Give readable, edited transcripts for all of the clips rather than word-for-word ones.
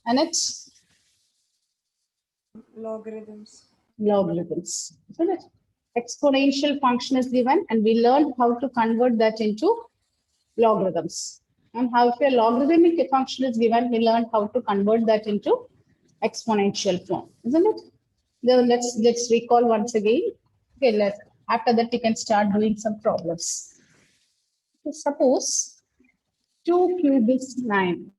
and it's Logarithms. Logarithms, isn't it? Exponential function is given, and we learned how to convert that into logarithms. And how if a logarithmic function is given, we learned how to convert that into exponential form, isn't it? Then let's recall once again. Okay, let's after that you can start doing some problems. So suppose 2 cube is 9.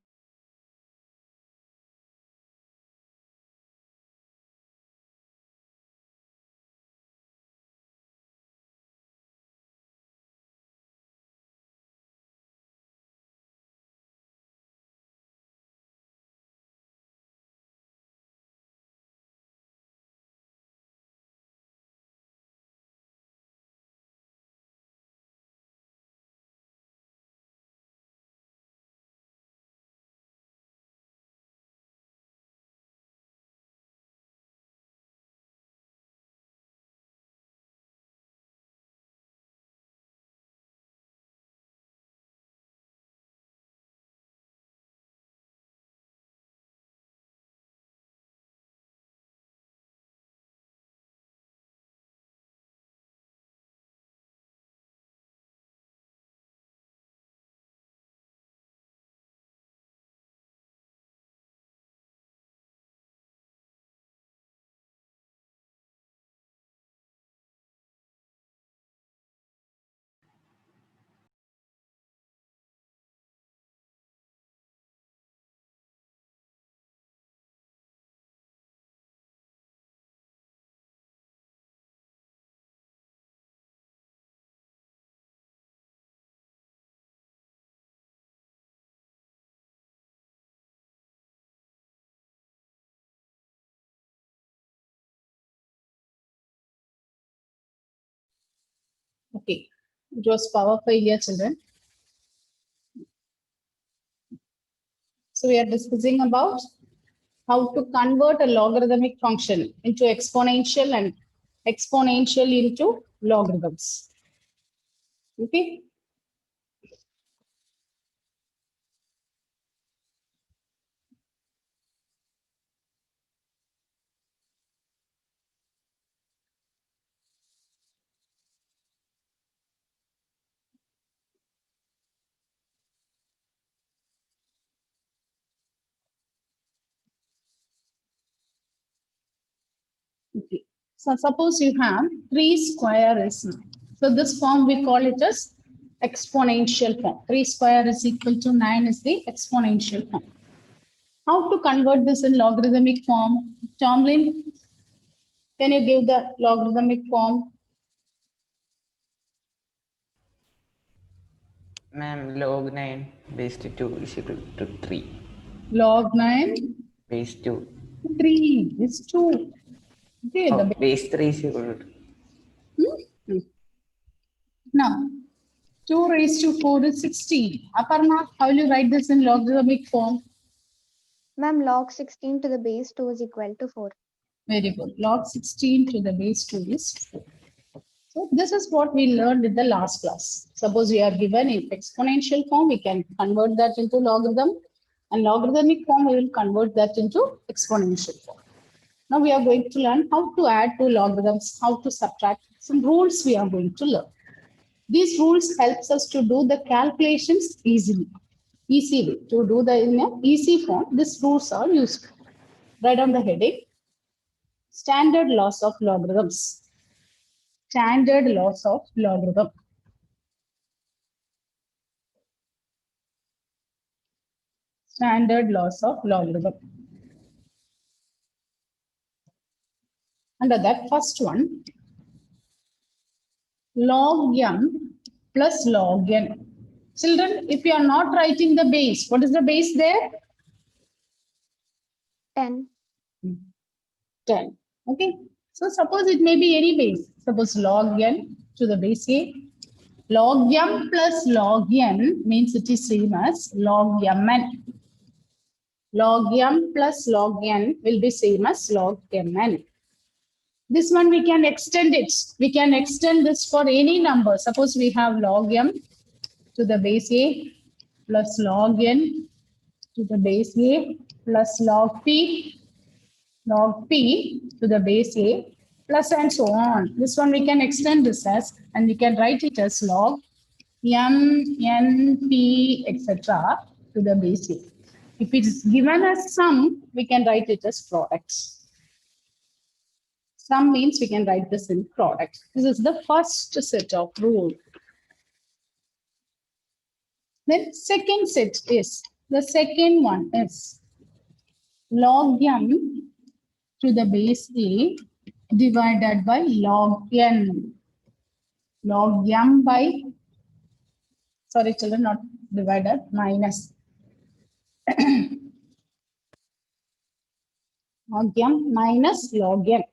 Okay, it was power failure, children. So we are discussing about how to convert a logarithmic function into exponential and exponential into logarithms. Okay. Okay. So suppose you have 3 square is 9. So this form we call it as exponential form. 3 square is equal to 9 is the exponential form. How to convert this in logarithmic form? Tomlin, can you give the logarithmic form? Ma'am, log 9 base to 2 is equal to 3. Log 9, Base 2. 3 is 2. Okay, Oh, the base 3 is equal to 2. Now, 2 raised to 4 is 16. Aparna, how will you write this in logarithmic form? Ma'am, log 16 to the base 2 is equal to 4. Very good. Log 16 to the base 2 is 4. So this is what we learned in the last class. Suppose we are given in exponential form, we can convert that into logarithm. And logarithmic form, we will convert that into exponential form. Now we are going to learn how to add two logarithms, how to subtract. Some rules we are going to learn. These rules helps us to do the calculations easily. Easy way to do the in a easy form. These rules are useful. Write down the heading. Standard laws of logarithms. Standard laws of logarithm. Standard laws of logarithm. Under that first one, log m plus log n. Children, if you are not writing the base, what is the base there? 10. 10. Okay. So suppose it may be any base. Suppose log n to the base a. Log m plus log n means it is same as log mn. Log m plus log n will be same as log mn. This one we can extend it. We can extend this for any number. Suppose we have log m to the base a plus log n to the base A plus log P to the base A plus and so on. This one we can extend this as, and we can write it as log M, N, P, etc. to the base A. If it is given as sum, we can write it as products. Sum means we can write this in product. This is the first set of rule. Then second set is, the second one is log M to the base A divided by log N. Log M by, sorry children, not divided, minus. Log M minus log N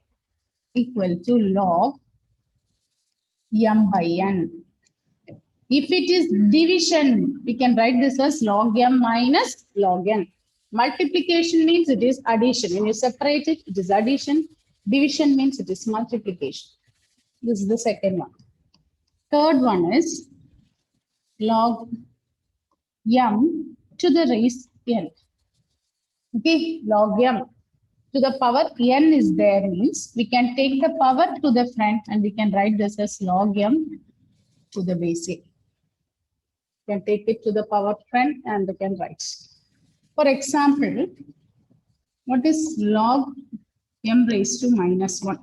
equal to log M by N. If it is division, we can write this as log M minus log N. Multiplication means it is addition. When you separate it, it is addition. Division means it is multiplication. This is the second one. Third one is log M to the raise N. Okay, log M to the power N is there means we can take the power to the front and we can write this as log M to the base A. We can take it to the power front and we can write. For example, what is log M raised to minus 1?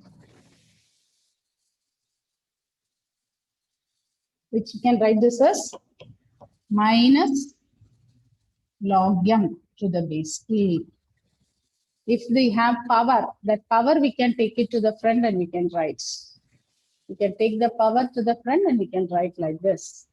Which you can write this as minus log M to the base A. If we have power, that power we can take it to the front and we can write. We can take the power to the front and we can write like this.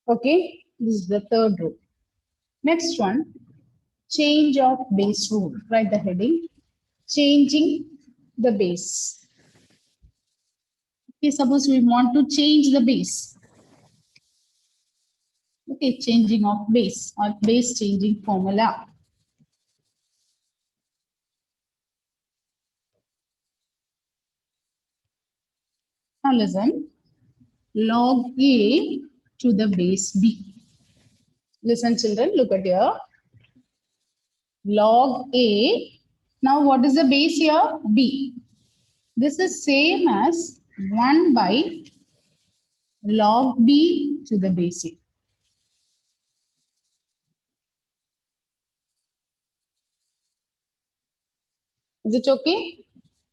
Okay, this is the third rule. Next one, change of base rule. Write the heading, changing the base. Okay, suppose we want to change the base. Okay, changing of base or base changing formula. Now listen, log A to the base B. Listen children, look at here. Log A. Now what is the base here? B. This is same as 1 by log B to the base A. Is it okay?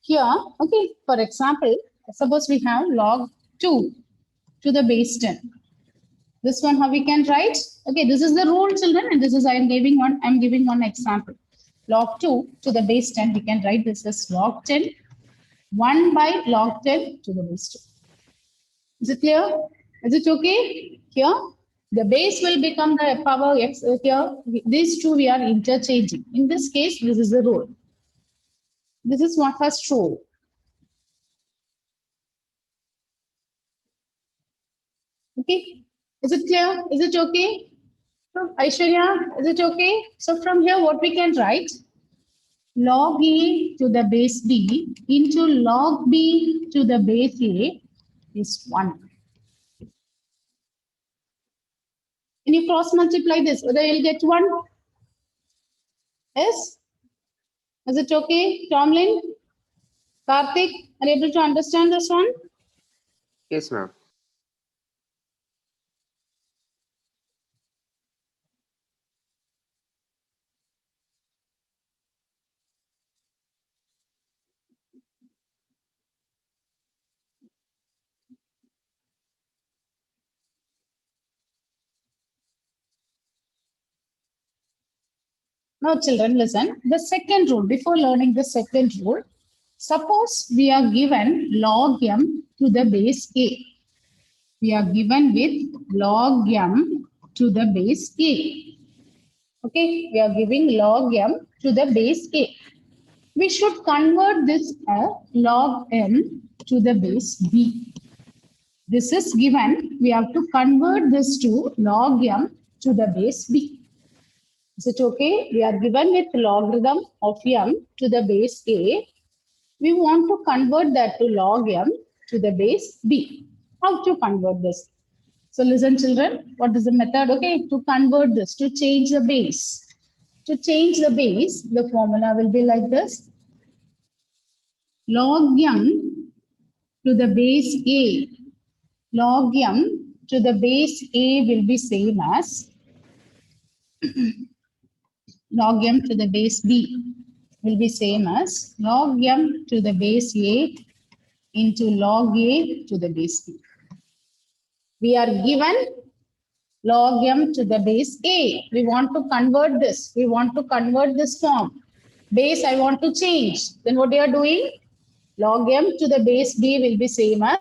Here, okay, for example, suppose we have log 2 to the base 10. This one how we can write? Okay, this is the rule children and this is I'm giving one example. Log 2 to the base 10, we can write this as log 10, 1 by log 10 to the base 2. Is it clear? Is it okay? Here, the base will become the power x. Here, these two we are interchanging. In this case, this is the rule. This is what first rule. Okay, is it clear? Is it okay? So, Aishwarya, is it okay? So from here, what we can write? Log A to the base B into log B to the base A is 1. Can you cross multiply this? Whether you'll get 1? Yes? Is it okay? Tomlin? Karthik, are you able to understand this one? Yes, ma'am. Now, children, listen. The second rule, before learning the second rule, Suppose we are given log m to the base a. We are given with log m to the base a. Okay, we are giving log m to the base a. We should convert this as log m to the base b. This is given. We have to convert this to log m to the base b. Is it okay? We are given with logarithm of m to the base a. We want to convert that to log m to the base b. How to convert this? So listen children, what is the method? Okay, to convert this, to change the base. To change the base, the formula will be like this. Log m to the base a. Log m to the base a will be same as log m to the base b will be same as log m to the base a into log a to the base b. We are given log m to the base a. We want to convert this. We want to convert this form. Base I want to change. Then what you are doing? Log m to the base b will be same as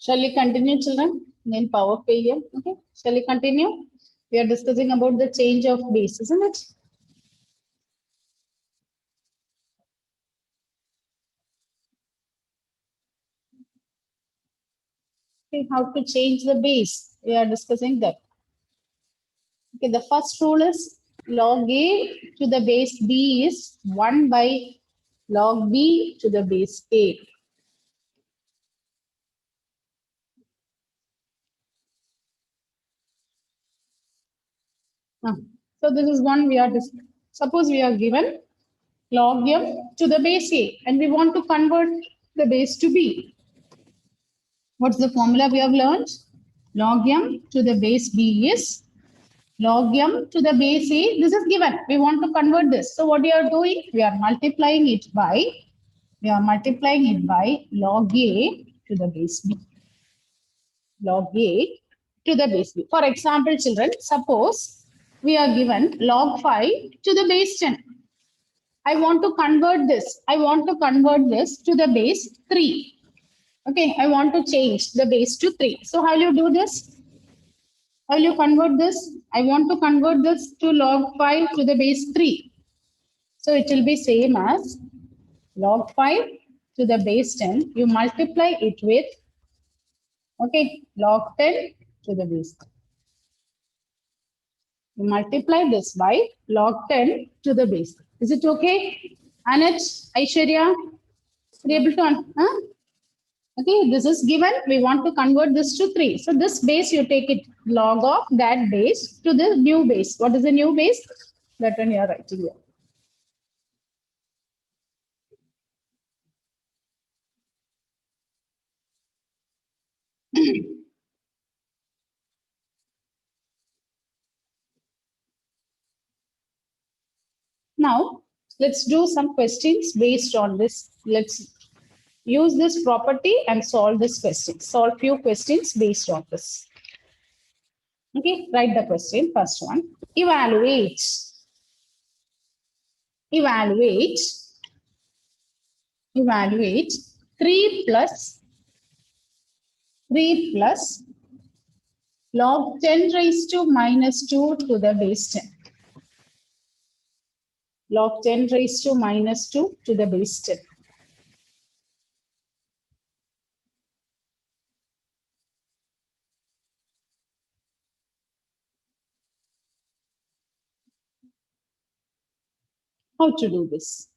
shall we continue, children? Main power failure. Okay. Shall we continue? We are discussing about the change of base, isn't it? Okay, how to change the base? We are discussing that. Okay, the first rule is log a to the base b is 1 by log b to the base a. So this is one we are discussing. Suppose we are given log m to the base a and we want to convert the base to b. What's the formula we have learned? Log m to the base b is log m to the base a. This is given. We want to convert this. So what we are doing? We are multiplying it by log a to the base b. Log a to the base b. For example, children, suppose we are given log 5 to the base 10. I want to convert this. I want to convert this to the base 3. Okay, I want to change the base to 3. So how will you do this? How will you convert this? I want to convert this to log 5 to the base 3. So it will be same as log 5 to the base 10. You multiply it with, okay, log 10 to the base 10. You multiply this by log 10 to the base. Is it okay? Anat, Aishwarya, are you able to, okay, this is given. We want to convert this to 3. So this base, you take it log of that base to the new base. What is the new base? That one you are writing here. Now, let's do some questions based on this. Let's use this property and solve this question. Solve few questions based on this. Okay, write the question. First one. Evaluate 3 plus log 10 raised to minus 2 to the base 10. Log 10 raised to minus 2 to the base 10. How to do this?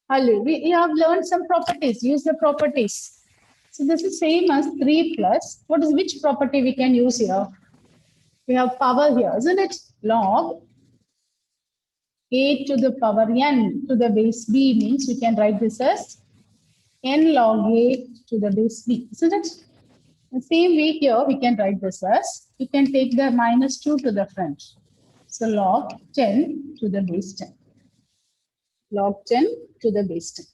We have learned some properties. Use the properties. So this is same as 3 plus. What is which property we can use here? We have power here, isn't it? Log a to the power n to the base b means we can write this as n log a to the base b, isn't it? The same way here we can write this as, we can take the minus 2 to the front. So log 10 to the base 10. Log 10 to the base 10.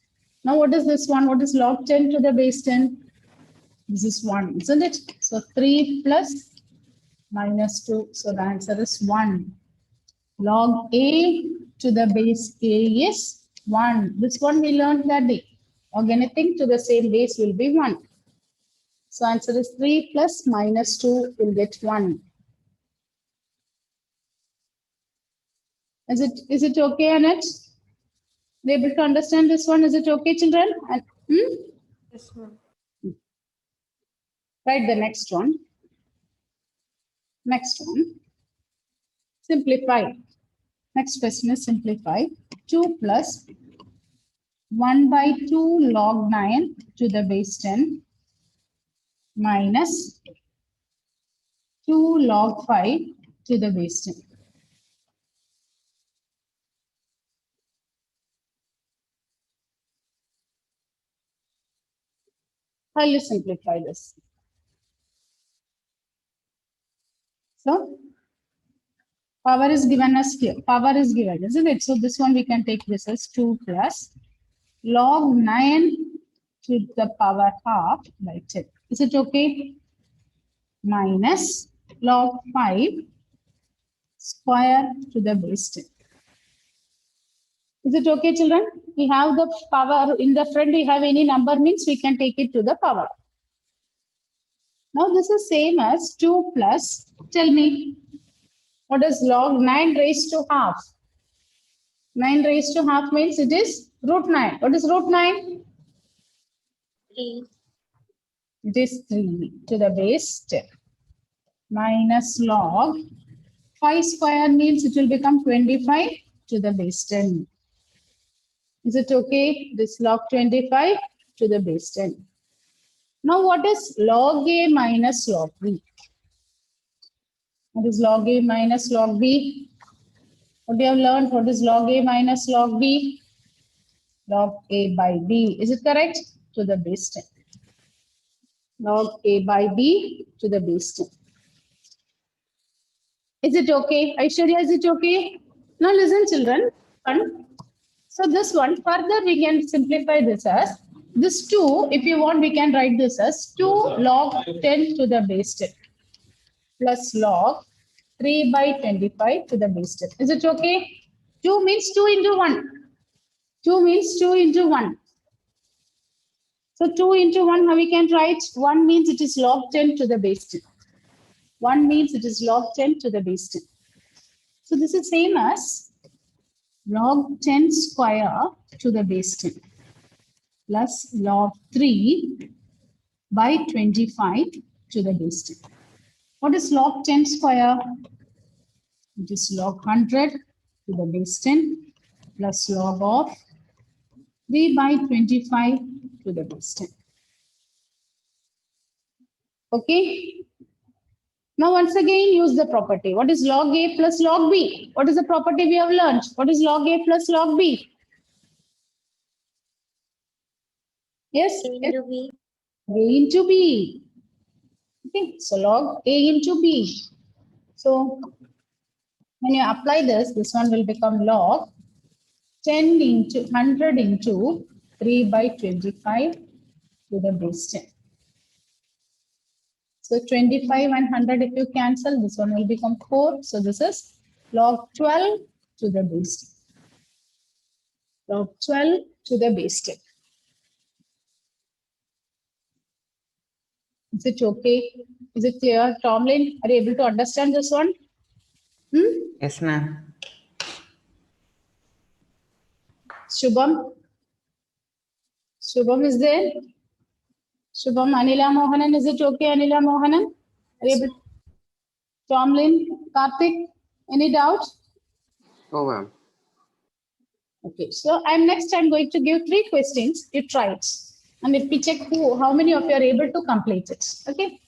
Now what is this one? What is log 10 to the base 10? This is 1, isn't it? So 3 plus minus 2. So the answer is 1. Log a to the base a is 1. This one we learned that day. Log anything to the same base will be 1. So answer is 3 plus minus 2 will get 1. Is it okay, Annette? They able to understand this one? Is it okay, children? And, Yes, ma'am. Write the next one. Next one. Simplify. Next question is simplify. 2 plus 1 by 2 log 9 to the base 10 minus 2 log 5 to the base 10. How will you simplify this? So, power is given as here. Power is given, isn't it? So, this one we can take this as 2 plus log 9 to the power half by 10. Is it okay? Minus log 5 square to the base 10. Is it okay, children? We have the power in the front. We have any number means we can take it to the power. Now this is same as 2 plus, tell me, what is log 9 raised to half? 9 raised to half means it is root 9. What is root 9? 3. It is 3 to the base 10. Minus log 5 square means it will become 25 to the base 10. Is it okay? This log 25 to the base 10. Now what is log a minus log b? What is log a minus log b? What you have learned? What is log a minus log b? Log a by b. Is it correct? To the base 10. Log a by b to the base 10. Is it okay? Aishwarya, is it okay? Now listen, children. So this one, further we can simplify this as, this 2, if you want, we can write this as 2 log 10 to the base 10 plus log 3 by 25 to the base 10. Is it okay? 2 means 2 into 1. 2 means 2 into 1. So 2 into 1, how we can write? 1 means it is log 10 to the base 10. 1 means it is log 10 to the base 10. So this is same as log 10 square to the base 10 plus log 3 by 25 to the base 10. What is log 10 square? It is log 100 to the base 10 plus log of 3 by 25 to the base 10. Okay. Now once again use the property. What is log a plus log b? What is the property we have learned? What is log a plus log b? Yes? A into B. A into b. Okay, so log a into b. So when you apply this one will become log 10 into 100 into 3 by 25 to the base 10. So 25 and 100 if you cancel, this one will become 4. So this is log 12 to the base 10. Log 12 to the base 10. Is it okay? Is it clear? Tomlin, are you able to understand this one? Yes, ma'am. Shubham? Shubham is there? Shubham, Anila Mohanan, is it okay, Anila Mohanan? Are you able? Tomlin, Karthik, any doubt? Oh, ma'am. Okay, so I'm going to give 3 questions. You try it. And let me check how many of you are able to complete it. Okay.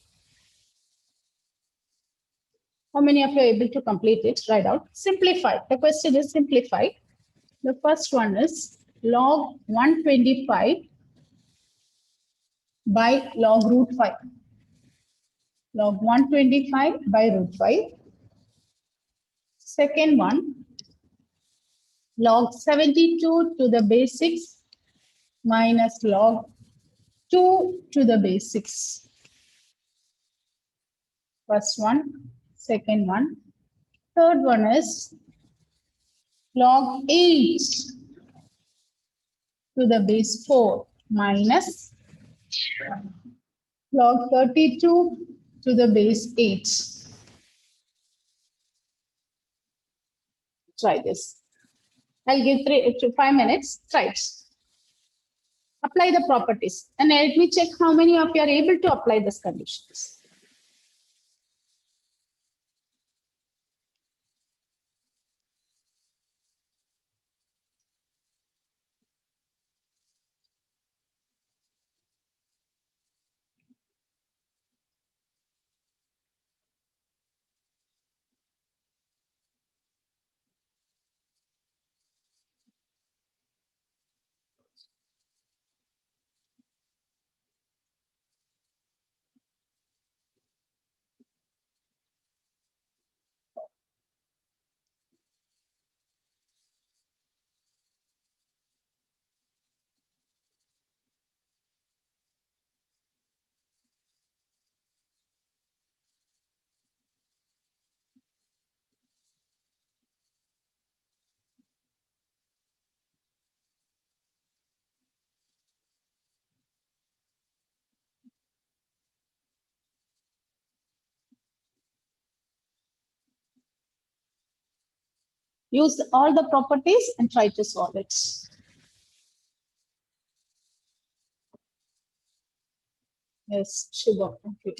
How many of you are able to complete it? Write out. Simplify. The question is simplify. The first one is log 125 by log root 5. Log 125 by root 5. Second one, log 72 to the base 6 minus log 2 to the base 6. First one, second one. Third one is log 8 to the base 4 minus log 32 to the base 8. Try this. I'll give 3 to 5 minutes. Try it. Apply the properties. And let me check how many of you are able to apply these conditions. Use all the properties and try to solve it. Yes, Shubha. Okay.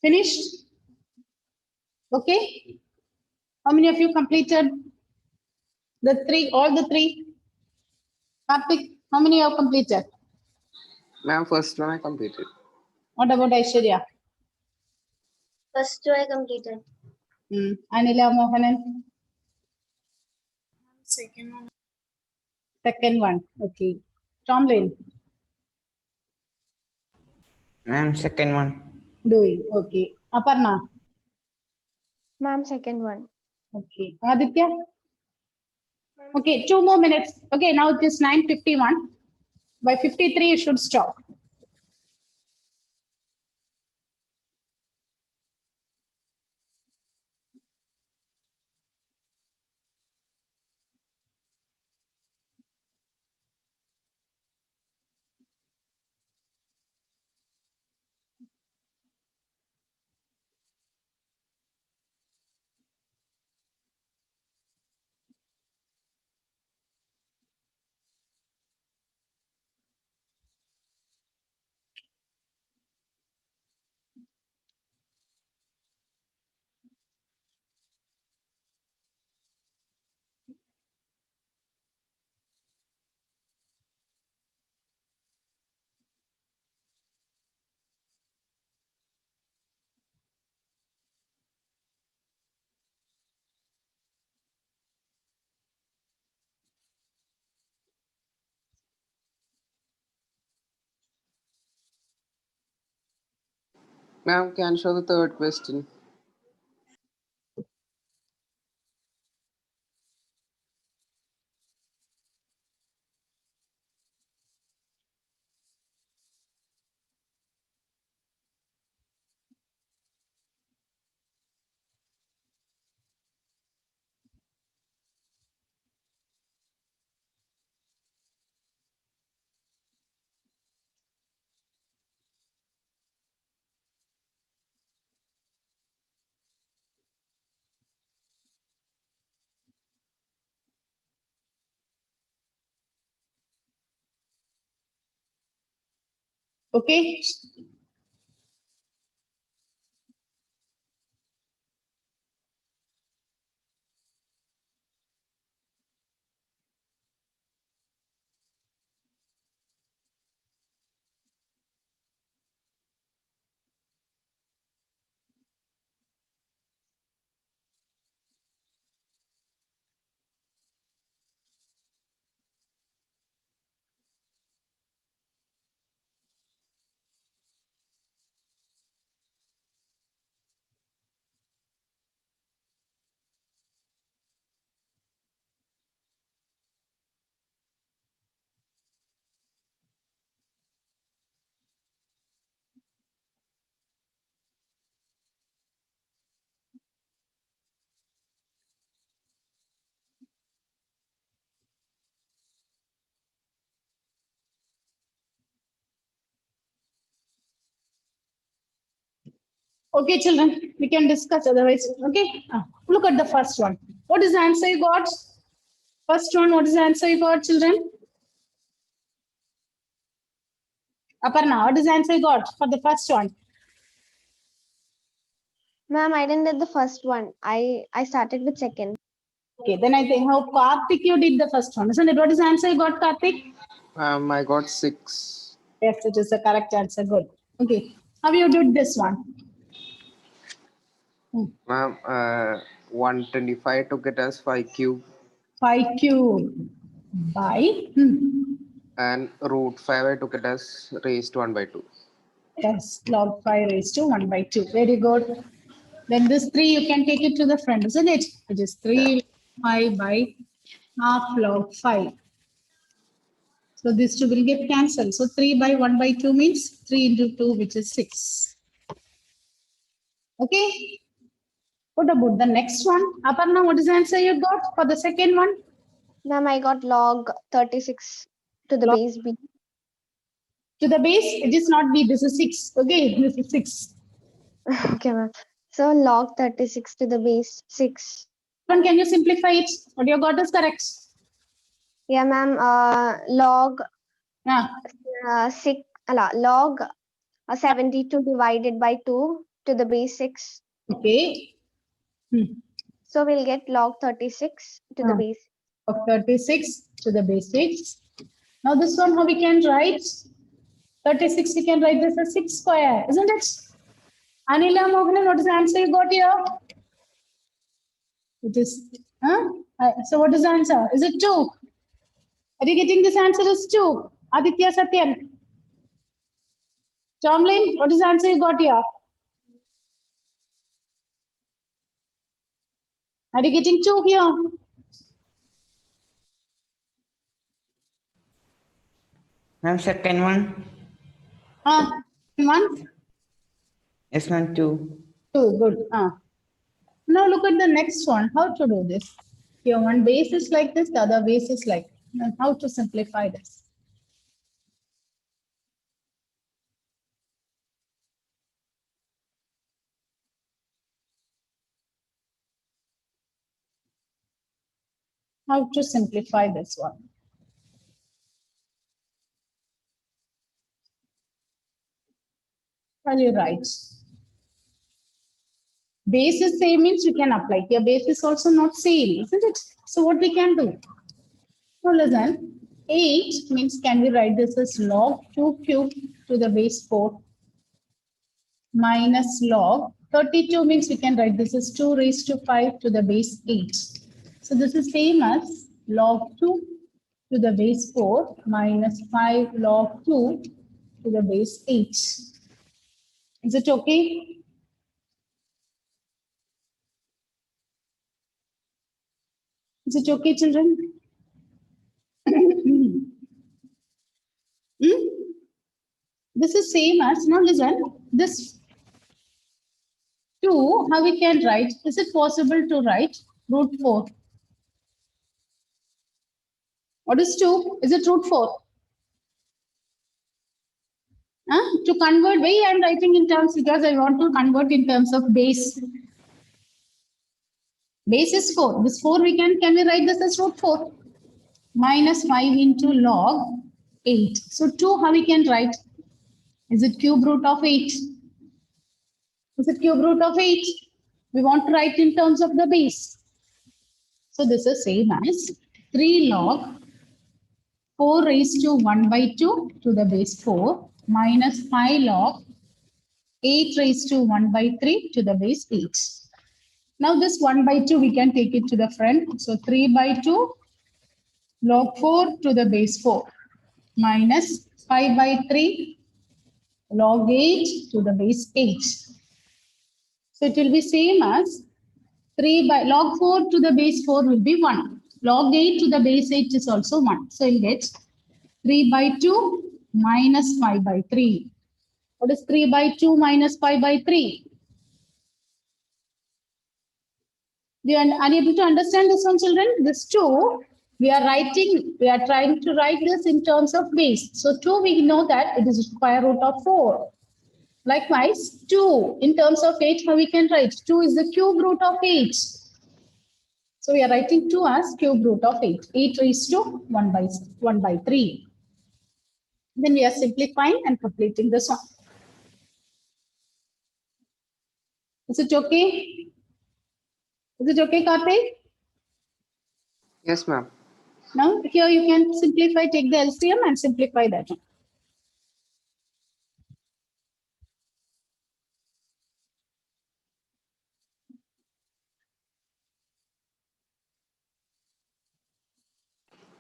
Finished? Okay. How many of you completed the three, all the three? Karthik, how many have completed? Ma'am, first one I completed. What about Aishwarya? First two I completed. Anila Mohanan? Second one. Okay. Tomlin, Ma'am, second one. doing. Okay. Aparna? Ma'am, second one. Okay. Aditya? Okay, 2 more minutes. Okay, now it is 9:51. By 53, you should stop. Ma'am, can show the third question. Okay. Okay, children, we can discuss otherwise. Okay, look at the first one. What is the answer you got? First one, what is the answer you got, children? Aparna, what is the answer you got for the first one? Ma'am, I didn't did the first one. I started with second. Okay, then I think how Karthik you did the first one, isn't it? What is the answer you got, Karthik? I got 6. Yes, it is the correct answer. Good. Okay, how you did this one? Ma'am, 125 took it as 5 cube 5 cube by and root 5 I took it as raised to 1 by 2. yes, log 5 raised to 1 by 2. Very good. Then this 3 you can take it to the front, isn't it? Which is 3 5 by half log 5. So these two will get cancelled. So 3 by 1 by 2 means 3 into 2, which is 6. Okay. What about the next one? Aparna, what is the answer you got for the second one? Ma'am, I got log 36 to the Log- base b. To the base, it is not B, this is 6. Okay, this is 6. Okay, ma'am. So log 36 to the base 6. One, can you simplify it? What you got is correct. Yeah, ma'am. Log Yeah. 6 log 72 divided by 2 to to the base 6. Okay. So we'll get log 36 to the Ah. base. Of 36 to the base 6. Now this one, how we can write? 36, we can write this as 6 square, isn't it? Anila Mohan, what is the answer you got here? It is, so what is the answer? Is it 2? Are you getting this answer as 2? Aditya Satyan. Tomlin, what is the answer you got here? Are you getting 2 here? Ma'am, second one. One, Yes, ma'am, 2. 2, good. Now look at the next one. How to do this? Here one base is like this, the other base is like. Now how to simplify this? How to simplify this one? Well, you write. Base is same means you can apply. Your base is also not same, isn't it? So what we can do? Now listen, 8 means can we write this as log 2 cube to the base 4 minus log 32 means we can write this as 2 raised to 5 to the base 8. So this is same as log 2 to the base 4 minus 5 log 2 to the base 8. Is it okay? Is it okay, children? Hmm? This is same as, now listen, this 2, how we can write? Is it possible to write root 4? What is 2? Is it root 4? To convert, why I am writing in terms because I want to convert in terms of base. Base is 4. This 4 can we write this as root 4? Minus 5 into log 8. So 2, how we can write? Is it cube root of 8? Is it cube root of 8? We want to write in terms of the base. So this is same as 3 log 4 raised to 1 by 2 to the base 4 minus 5 log 8 raised to 1 by 3 to the base 8. Now this 1 by 2 we can take it to the front. So 3 by 2 log 4 to the base 4 minus 5 by 3 log 8 to the base 8. So it will be same as 3 by log 4 to the base 4 will be 1. Log 8 to the base 8 is also 1. So you get 3 by 2 minus 5 by 3. What is 3 by 2 minus 5 by 3? You are unable to understand this one, children? This 2, we are trying to write this in terms of base. So 2, we know that it is square root of 4. Likewise, 2, in terms of 8, how we can write? 2 is the cube root of 8. So we are writing 2 as cube root of 8. 8 raised to 1 by 3. Then we are simplifying and completing this one. Is it okay? Is it okay, Karthik? Yes, ma'am. Now here you can simplify, take the LCM and simplify that one.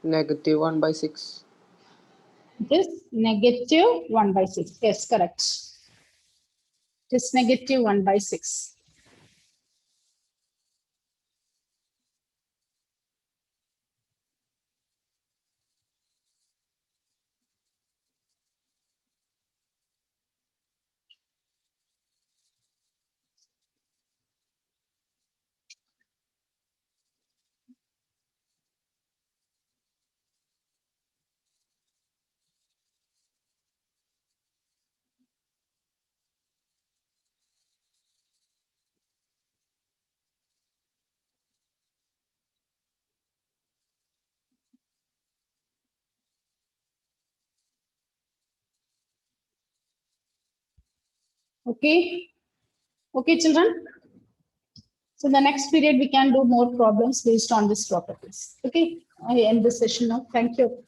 Negative 1 by 6. It is negative 1 by 6. Yes, correct. It is negative 1 by 6. Okay. Okay, children. So the next period, we can do more problems based on these properties. Okay, I end the session now. Thank you.